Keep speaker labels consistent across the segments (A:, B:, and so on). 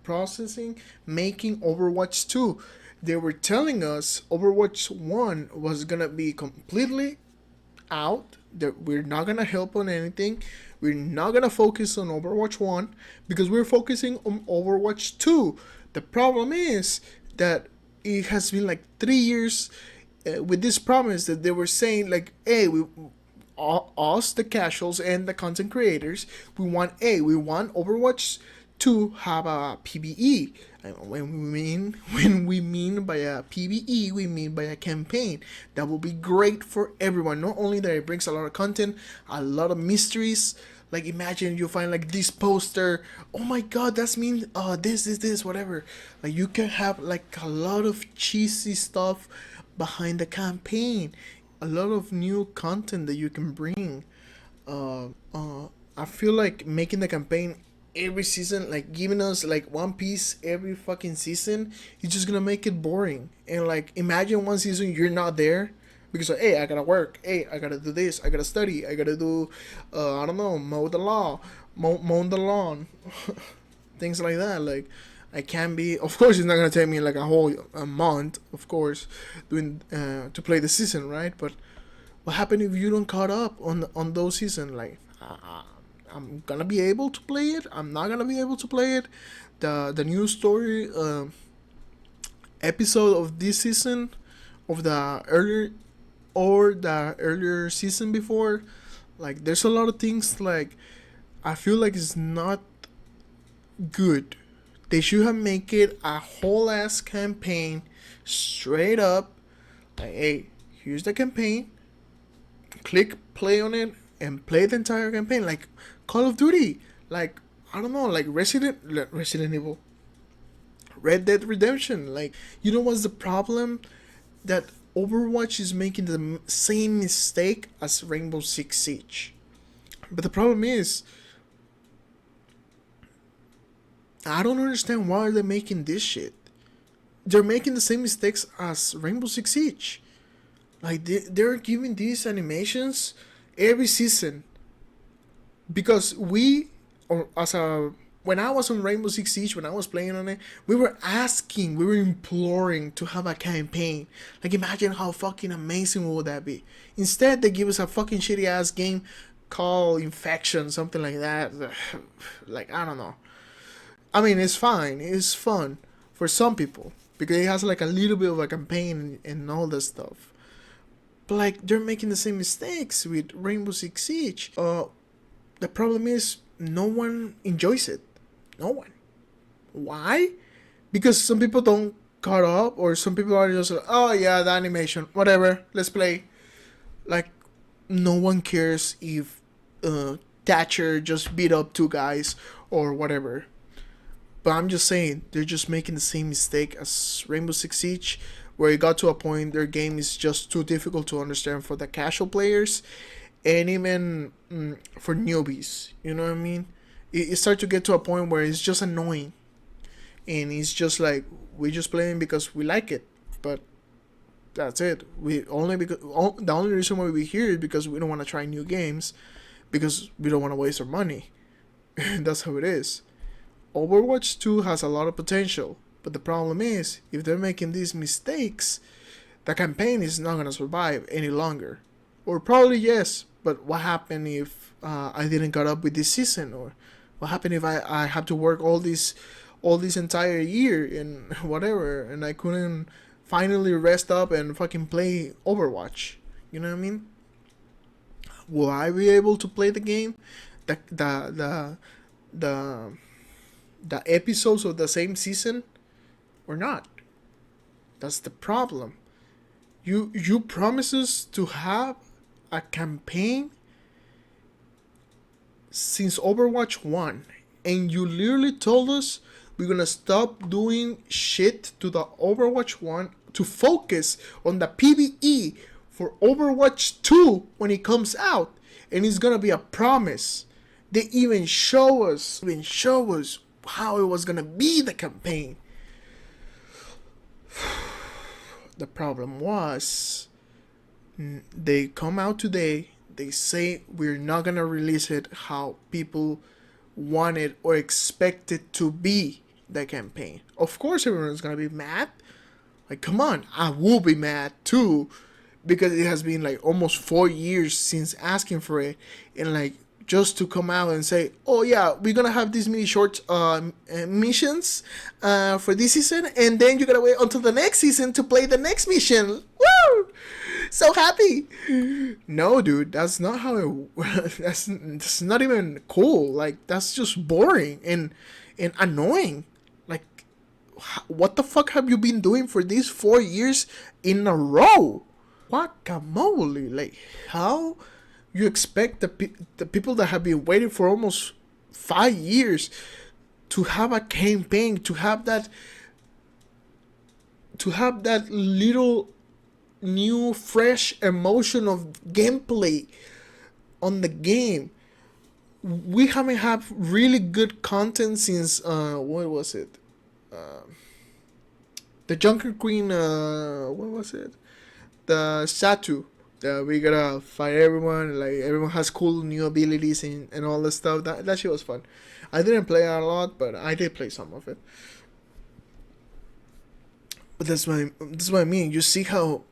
A: processing making Overwatch 2. They were telling us Overwatch 1 was gonna be completely out, that we're not gonna help on anything. We're not gonna focus on Overwatch 1 because we're focusing on Overwatch 2. The problem is that it has been like 3 years with this promise that they were saying like, hey, us the casuals and the content creators, we want Overwatch to have a PBE. And when we mean by a PBE, we mean by a campaign that will be great for everyone. Not only that it brings a lot of content, a lot of mysteries. Like imagine you find like this poster. Oh my god, that's mean. This, whatever. Like you can have like a lot of cheesy stuff behind the campaign, a lot of new content that you can bring. Uh, I feel like making the campaign every season, like giving us like one piece every fucking season, is just gonna make it boring. And like imagine one season you're not there because like, hey, I gotta work, hey, I gotta do this, I gotta study, I gotta do, I don't know, mow the lawn, things like that. Like I can be. Of course, it's not gonna take me like a month, of course, doing to play the season, right? But what happened if you don't caught up on those season? Like, I'm gonna be able to play it. I'm not gonna be able to play it. The new story episode of this season, of the earlier season before, like there's a lot of things like I feel like it's not good. They should have make it a whole ass campaign straight up. Like, hey, here's the campaign. Click play on it and play the entire campaign. Like Call of Duty. Like I don't know, like Resident Evil, Red Dead Redemption. Like you know what's the problem? That Overwatch is making the same mistake as Rainbow Six Siege. But the problem is, I don't understand why they're making this shit. They're making the same mistakes as Rainbow Six Siege. Like they're giving these animations every season because or as a when I was on Rainbow Six Siege, when I was playing on it, we were imploring to have a campaign. Like imagine how fucking amazing would that be. Instead, they give us a fucking shitty ass game called Infection, something like that. Like I don't know. I mean, it's fine. It's fun for some people because it has like a little bit of a campaign and all that stuff. But like they're making the same mistakes with Rainbow Six Siege. The problem is no one enjoys it. No one. Why? Because some people don't caught up, or some people are just like, oh yeah, the animation, whatever. Let's play. Like no one cares if Thatcher just beat up two guys or whatever. But I'm just saying, they're just making the same mistake as Rainbow Six Siege, where it got to a point their game is just too difficult to understand for the casual players, and even for newbies. You know what I mean? It starts to get to a point where it's just annoying, and it's just like we're just playing because we like it, but that's it. The only reason why we're here is because we don't want to try new games, because we don't want to waste our money. That's how it is. Overwatch 2 has a lot of potential, but the problem is, if they're making these mistakes, the campaign is not gonna survive any longer. Or probably yes, but what happened if I didn't got up with this season? Or what happened if I have to work all this entire year and whatever, and I couldn't finally rest up and fucking play Overwatch? You know what I mean? Will I be able to play the game? The the the the the episodes of the same season or not? That's the problem. You promise us to have a campaign since Overwatch 1, and you literally told us we're gonna stop doing shit to the Overwatch 1 to focus on the PvE for Overwatch 2 when it comes out, and it's gonna be a promise. They even show us how it was gonna be the campaign. The problem was, they come out today, they say we're not gonna release it how people want it or expect it to be. the campaign. Of course, everyone's gonna be mad. Like, come on, I will be mad too, because it has been like almost 4 years since asking for it, and like just to come out and say, "Oh yeah, we're gonna have these mini short missions for this season, and then you gotta wait until the next season to play the next mission." Woo! So happy. No, dude, that's not how it. That's not even cool. Like that's just boring and annoying. Like, what the fuck have you been doing for these 4 years in a row? Guacamole! Like, how you expect the people that have been waiting for almost 5 years to have a campaign, to have that little new fresh emotion of gameplay on the game. We haven't had really good content since what was it, the Junker Queen, what was it, the statue that we gotta fight everyone, like everyone has cool new abilities and all this stuff. That shit was fun. I didn't play it a lot, but I did play some of it. But that's what I mean. You see how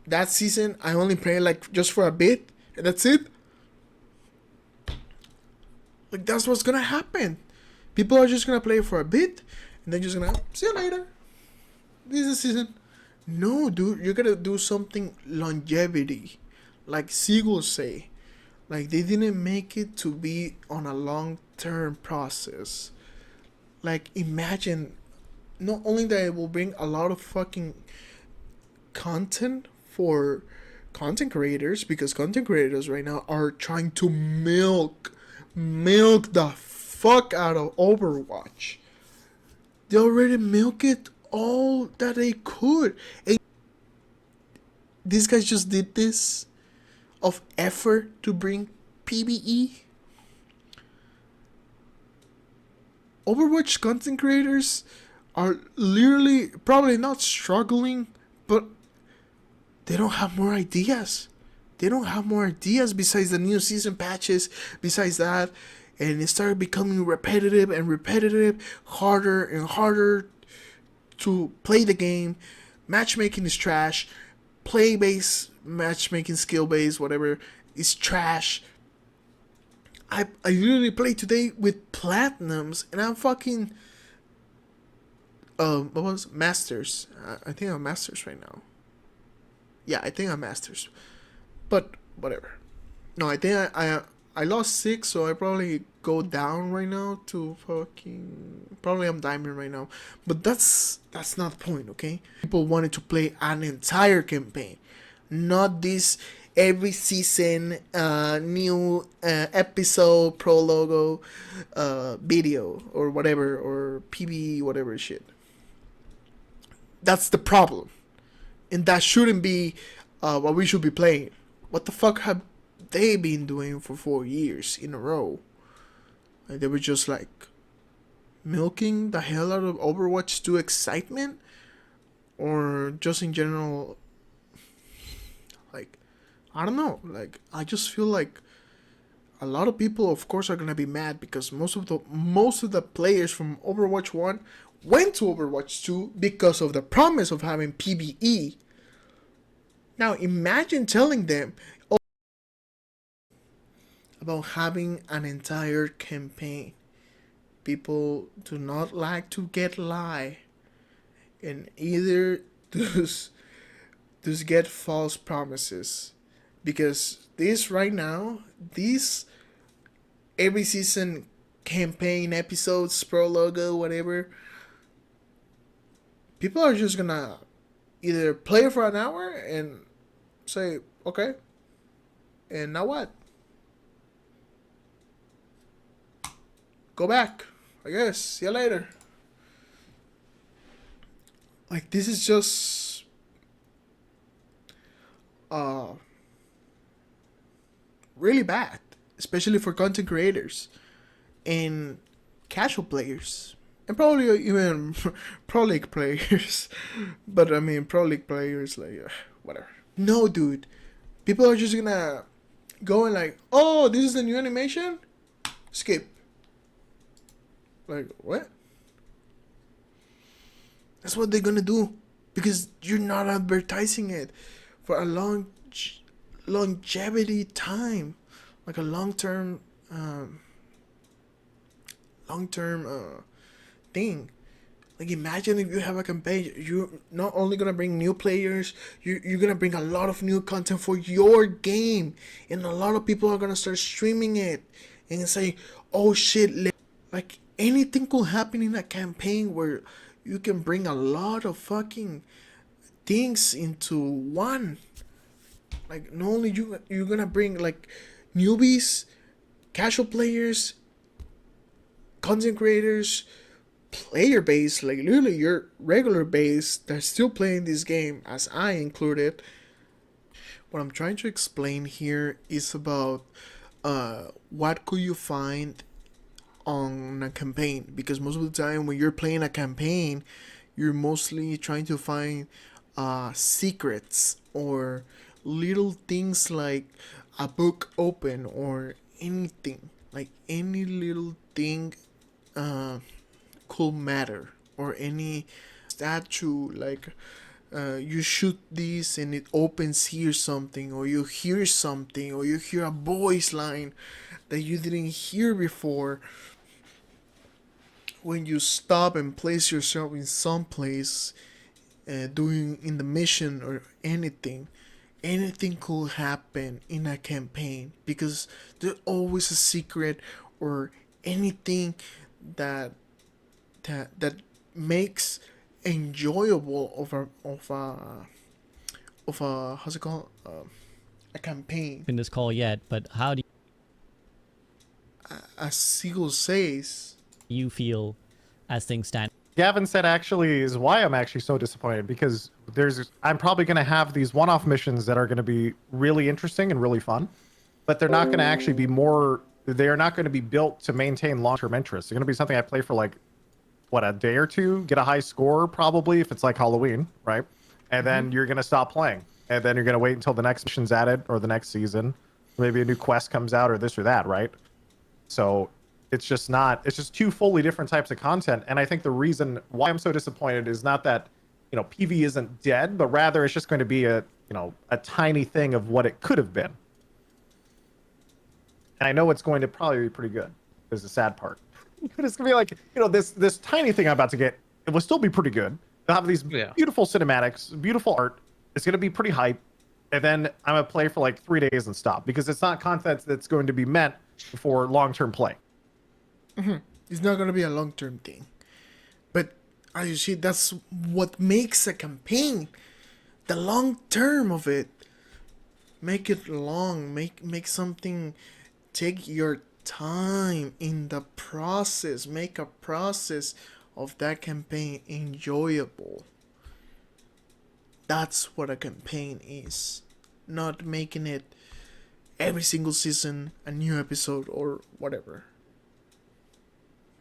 A: that season I only played like just for a bit, and that's it. Like that's what's gonna happen. People are just gonna play for a bit, and then just gonna see you later. This is the season. No, dude, you gotta do something longevity, like Seagulls say. Like they didn't make it to be on a long-term process. Like imagine, not only that it will bring a lot of fucking content for content creators, because content creators right now are trying to milk the fuck out of Overwatch. They already milk it all that they could. And these guys just did this of effort to bring PBE. Overwatch content creators are literally probably not struggling, but they don't have more ideas. They don't have more ideas besides the new season patches, besides that. And it started becoming repetitive and repetitive, harder and harder to play the game. Matchmaking is trash. Play based matchmaking, skill based, whatever, is trash. I literally played today with platinums, and I'm fucking what was masters? I think I'm masters right now. Yeah, I think I'm masters, but whatever. No, I think I lost 6, so I probably go down right now to fucking, probably I'm diamond right now. But that's not the point, okay? People wanted to play an entire campaign, not this every season new episode prologue video or whatever, or PB whatever shit. That's the problem, and that shouldn't be what we should be playing. What the fuck have they been doing for 4 years in a row? Like, they were just like milking the hell out of Overwatch 2 excitement, or just in general. Like, I don't know. Like, I just feel like a lot of people, of course, are gonna be mad because most of the players from Overwatch 1 went to Overwatch 2 because of the promise of having PBE. Now imagine telling them about having an entire campaign. People do not like to get lie, and either just get false promises, because this right now, these every season campaign episodes, pro logo, whatever, people are just gonna either play for an hour and say okay, and now what? Go back, I guess. See you later. Like, this is just really bad, especially for content creators and casual players, and probably even pro league players. But I mean, pro league players, like whatever. No, dude, people are just gonna go and like, oh, this is the new animation. Skip. Like, what? That's what they're gonna do, because you're not advertising it for a longevity time, like a long term thing. Like, imagine if you have a campaign, you're not only gonna bring new players, you're gonna bring a lot of new content for your game, and a lot of people are gonna start streaming it and say, "Oh shit!" Like, anything could happen in a campaign where you can bring a lot of fucking things into one. Like, not only you're gonna bring like newbies, casual players, content creators, player base, like literally your regular base that's still playing this game, as I included. What I'm trying to explain here is about what could you find on a campaign, because most of the time when you're playing a campaign, you're mostly trying to find secrets or little things like a book open or anything, like any little thing uh, could matter, or any statue, like you shoot this and it opens here something, or you hear something, or you hear a voice line that you didn't hear before. When you stop and place yourself in some place, doing in the mission or anything could happen in a campaign, because there's always a secret or anything that that makes enjoyable of a how's it called, a campaign.
B: In this call yet, but how do
A: As Siegel says,
B: you feel as things stand?
C: Gavin said actually is why I'm actually so disappointed, because I'm probably going to have these one-off missions that are going to be really interesting and really fun, but they're not going to actually be they are not going to be built to maintain long-term interest. They're going to be something I play for like a day or two, get a high score probably if it's like Halloween, right? And then you're going to stop playing, and then you're going to wait until the next mission's added or the next season, maybe a new quest comes out or this or that, right? So it's just two fully different types of content. And I think the reason why I'm so disappointed is not that, PV isn't dead, but rather it's just going to be a tiny thing of what it could have been. And I know it's going to probably be pretty good, is the sad part. But it's going to be like, this tiny thing I'm about to get, it will still be pretty good. They'll have these beautiful cinematics, beautiful art. It's going to be pretty hype. And then I'm going to play for like 3 days and stop, because it's not content that's going to be meant for long-term play.
A: It's not gonna be a long-term thing, but as you see, that's what makes a campaign. The long term of it. Make it long. Make something. Take your time in the process. Make a process of that campaign enjoyable. That's what a campaign is. Not making it every single season a new episode or whatever.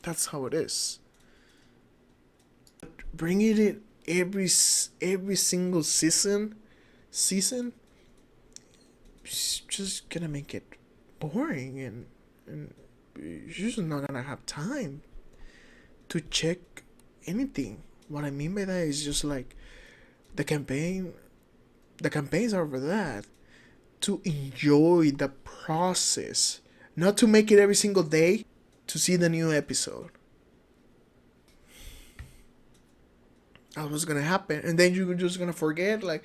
A: That's how it is. Bringing it every single season, it's just gonna make it boring, and you're just not gonna have time to check anything. What I mean by that is just like the campaigns are for that, to enjoy the process, not to make it every single day to see the new episode. That was gonna happen, and then you're just gonna forget, like,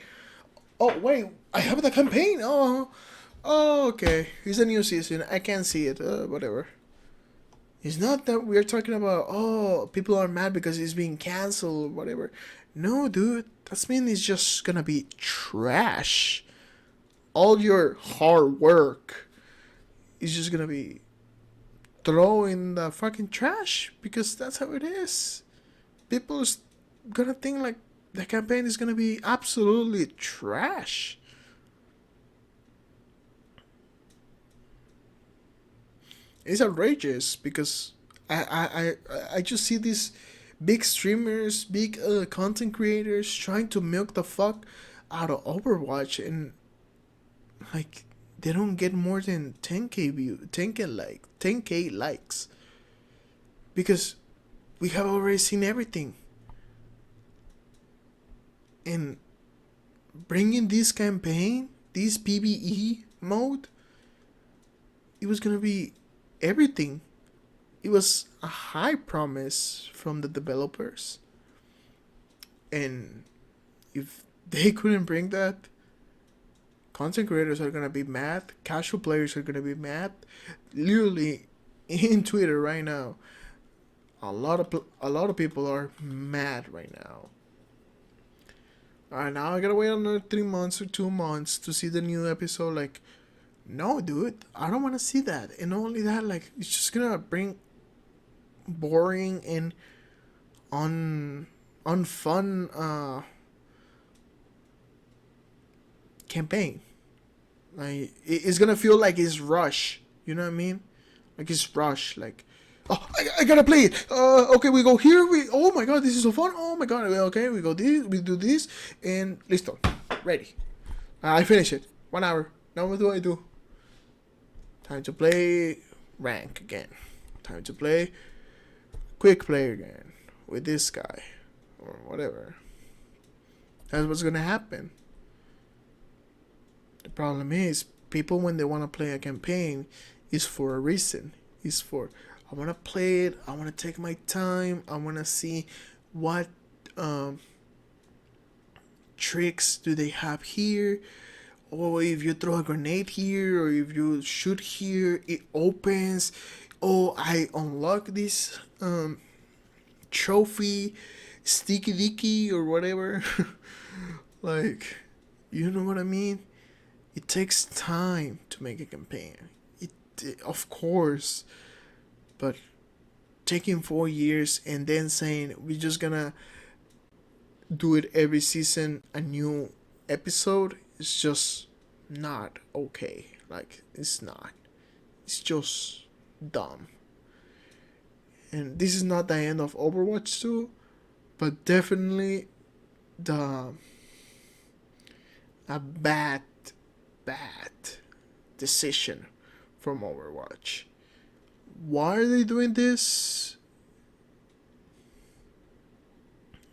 A: oh wait, I have the campaign. Oh, okay, here's a new season. I can't see it. Whatever. It's not that we're talking about, oh, people are mad because it's being canceled or whatever. No, dude, that means it's just gonna be trash. All your hard work is just gonna be throw in the fucking trash, because that's how it is. People's gonna think like the campaign is gonna be absolutely trash. It's outrageous, because I just see these big streamers, big content creators trying to milk the fuck out of Overwatch, and like, they don't get more than 10k view, 10k likes, because we have already seen everything. And bringing this campaign, this PvE mode, it was gonna be everything. It was a high promise from the developers. And if they couldn't bring that, content creators are gonna be mad, casual players are gonna be mad. Literally in Twitter right now, a lot of people are mad right now. Alright, now I gotta wait another 3 months or 2 months to see the new episode. Like, no, dude, I don't want to see that. And not only that, like, it's just gonna bring boring and unfun campaign. Like, it's gonna feel like it's rush. You know what I mean? Like it's rush. Like, oh, I gotta play it. Okay, we go here. Oh my god, this is so fun. Oh my god. Okay, we go this. We do this, and listo, ready. I finish it. 1 hour. Now what do I do? Time to play rank again. Time to play quick play again with this guy or whatever. That's what's gonna happen. The problem is, people when they want to play a campaign is for a reason. Is for, I want to play it. I want to take my time. I want to see what tricks do they have here. Or if you throw a grenade here, or if you shoot here, it opens. Oh, I unlock this trophy, sticky dicky or whatever. Like, you know what I mean? It takes time to make a campaign. Of course, but taking 4 years and then saying we're just gonna do it every season, a new episode, is just not okay. Like, it's not. It's just dumb. And this is not the end of Overwatch 2, but definitely the a bad decision from Overwatch. Why are they doing this?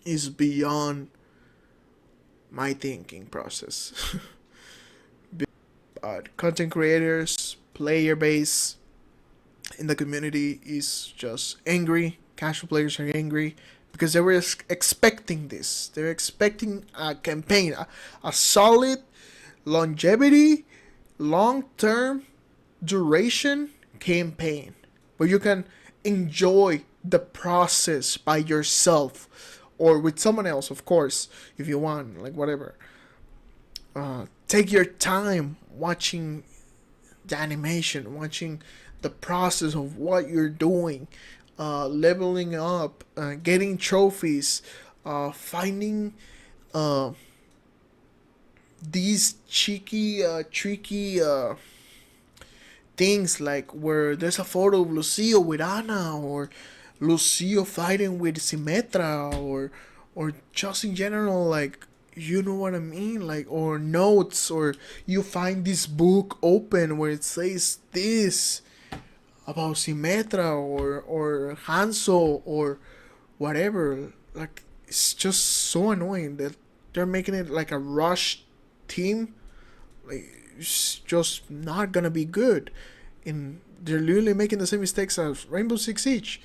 A: Is beyond my thinking process. Content creators, player base in the community is just angry. Casual players are angry because they were expecting this. They're expecting a campaign, a solid longevity, long-term duration campaign where you can enjoy the process by yourself or with someone else, of course, if you want, like whatever. Take your time watching the animation, watching the process of what you're doing, leveling up, getting trophies, finding these tricky things, like where there's a photo of Lucio with Ana, or Lucio fighting with Symmetra, or just in general, like, you know what I mean, like, or notes, or you find this book open where it says this about Symmetra or Hanzo or whatever. Like, it's just so annoying that they're making it like a rush team. Like, it's just not gonna be good. And they're literally making the same mistakes as Rainbow Six Siege.